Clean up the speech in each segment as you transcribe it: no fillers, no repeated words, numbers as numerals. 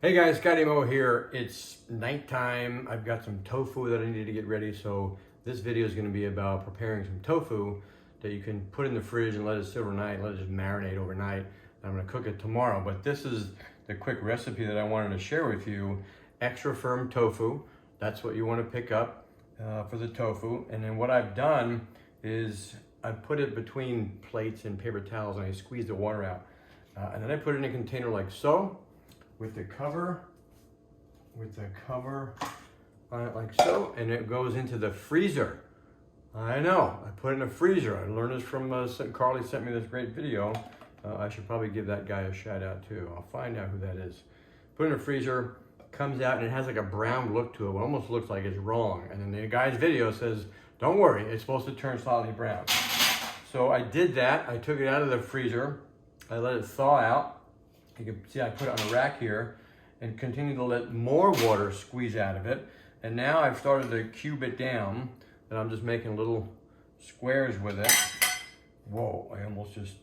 Hey guys, Scotty Mo here. It's nighttime. I've got some tofu that I need to get ready. So this video is going to be about preparing some tofu that you can put in the fridge and let it sit overnight, let it just marinate overnight. I'm going to cook it tomorrow. But this is the quick recipe that I wanted to share with you. Extra firm tofu. That's what you want to pick up for the tofu. And then what I've done is I put it between plates and paper towels and I squeeze the water out. And then I put it in a container like so, with the cover on it like so, and it goes into the freezer. I know, I put it in the freezer. I learned this from Carly sent me this great video. I should probably give that guy a shout out too. I'll find out who that is. Put it in the freezer, comes out and it has like a brown look to it. It almost looks like it's wrong. And then the guy's video says, don't worry, it's supposed to turn slightly brown. So I did that. I took it out of the freezer. I let it thaw out. You can see I put it on a rack here and continue to let more water squeeze out of it. And now I've started to cube it down, and I'm just making little squares with it. Whoa, I almost just,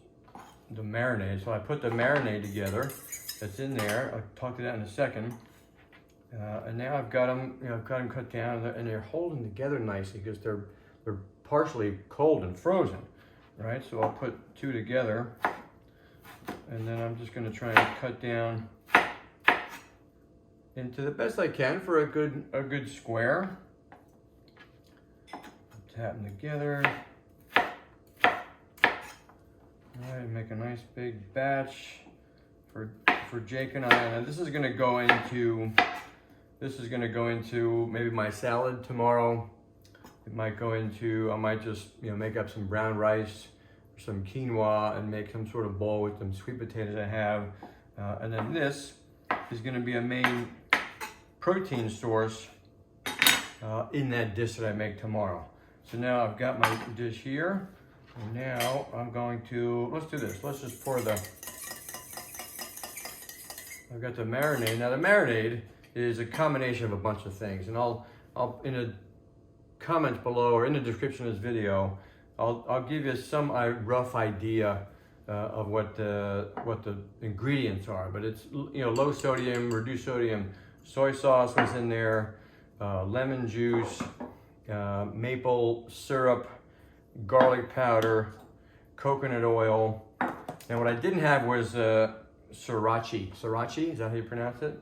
the marinade. So I put the marinade together that's in there. I'll talk to that in a second. And now I've got them, I've got them cut down and they're holding together nicely because they're partially cold and frozen, right? So I'll put two together. And then I'm just going to try and cut down into the best I can for a good square. Tap them together. All right, make a nice big batch for Jake and I. And this is going to go into maybe my salad tomorrow. It might go into, I might just make up some brown rice, some quinoa, and make some sort of bowl with some sweet potatoes I have. And then this is gonna be a main protein source in that dish that I make tomorrow. So now I've got my dish here, and now I'm going to, let's do this. Let's just pour I've got the marinade. Now the marinade is a combination of a bunch of things, and I'll in the comments below or in the description of this video, I'll give you some rough idea of what the ingredients are, but it's low sodium, reduced sodium soy sauce was in there, lemon juice, maple syrup, garlic powder, coconut oil. Now what I didn't have was sriracha. Sriracha, is that how you pronounce it?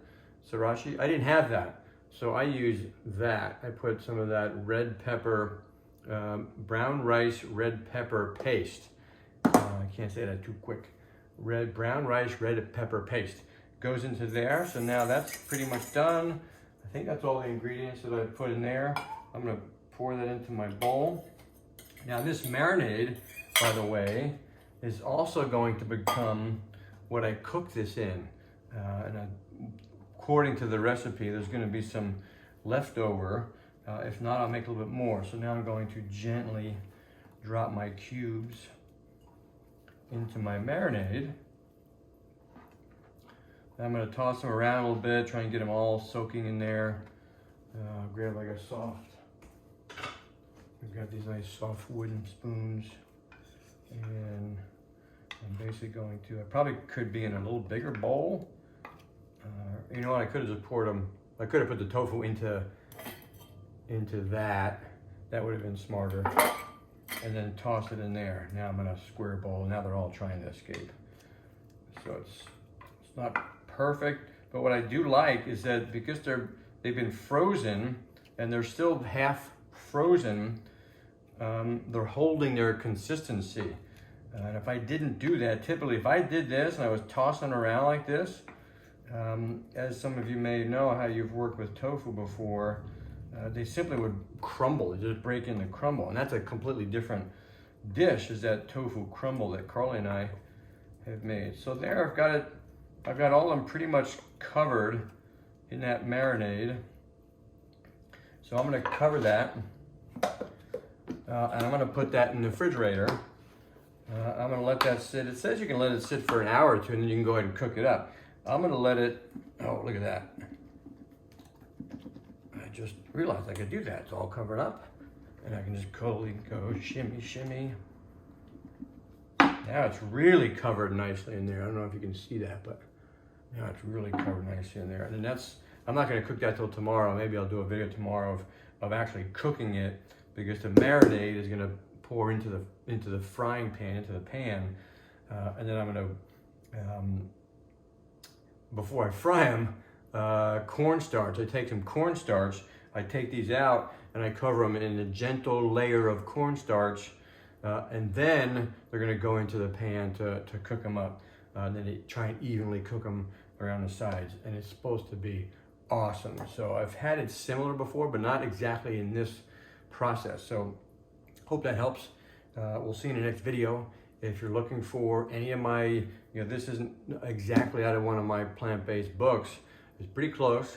Sriracha. I didn't have that, so I used that. I put some of that red pepper. Brown rice, red pepper paste. I can't say that too quick. Brown rice, red pepper paste goes into there. So now that's pretty much done. I think that's all the ingredients that I put in there. I'm gonna pour that into my bowl. Now this marinade, by the way, is also going to become what I cook this in. According to the recipe, there's gonna be some leftover. If not, I'll make a little bit more. So now I'm going to gently drop my cubes into my marinade. I'm going to toss them around a little bit, try and get them all soaking in there. Grab like a soft, I've got these nice soft wooden spoons. And I'm basically going to, I probably could be in a little bigger bowl. You know what, I could have just poured them, I could have put the tofu into that would have been smarter, and then toss it in there. Now I'm in a square bowl. Now they're all trying to escape, so it's not perfect, but what I do like is that because they've been frozen and they're still half frozen, they're holding their consistency. And if I didn't do that, typically if I did this and I was tossing around like this, as some of you may know how you've worked with tofu before, they simply would crumble. They just break in the crumble. And that's a completely different dish, is that tofu crumble that Carly and I have made. So there, I've got all of them pretty much covered in that marinade. So I'm gonna cover that. And I'm gonna put that in the refrigerator. I'm gonna let that sit. It says you can let it sit for an hour or two and then you can go ahead and cook it up. I'm gonna let it, oh, look at that. I just realized I could do that. It's all covered up. And I can just totally go shimmy, shimmy. Now it's really covered nicely in there. I don't know if you can see that, but Yeah, it's really covered nicely in there. And then I'm not gonna cook that till tomorrow. Maybe I'll do a video tomorrow of actually cooking it, because the marinade is gonna pour into the frying pan, into the pan. And then I'm gonna, before I fry them, cornstarch. I take some cornstarch, I take these out and I cover them in a gentle layer of cornstarch, and then they're gonna go into the pan to cook them up. And then try and evenly cook them around the sides, and it's supposed to be awesome. So I've had it similar before, but not exactly in this process. So hope that helps. We'll see you in the next video. If you're looking for any of my, this isn't exactly out of one of my plant-based books. It's pretty close,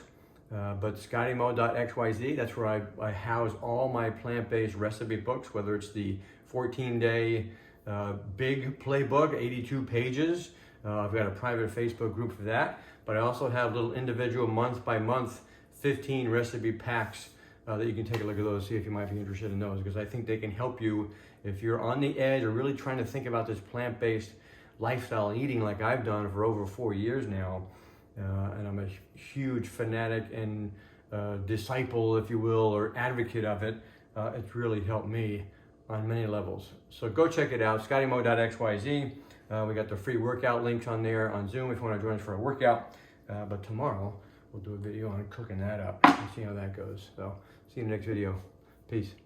but scottymo.xyz, that's where I house all my plant-based recipe books, whether it's the 14-day big playbook, 82 pages. I've got a private Facebook group for that, but I also have little individual month by month 15 recipe packs that you can take a look at those, see if you might be interested in those, because I think they can help you if you're on the edge or really trying to think about this plant-based lifestyle eating like I've done for over 4 years now. And I'm a huge fanatic and disciple, if you will, or advocate of it. It's really helped me on many levels. So go check it out, scottymo.xyz. We got the free workout links on there on Zoom if you want to join us for a workout. But tomorrow we'll do a video on cooking that up and see how that goes. So see you in the next video. Peace.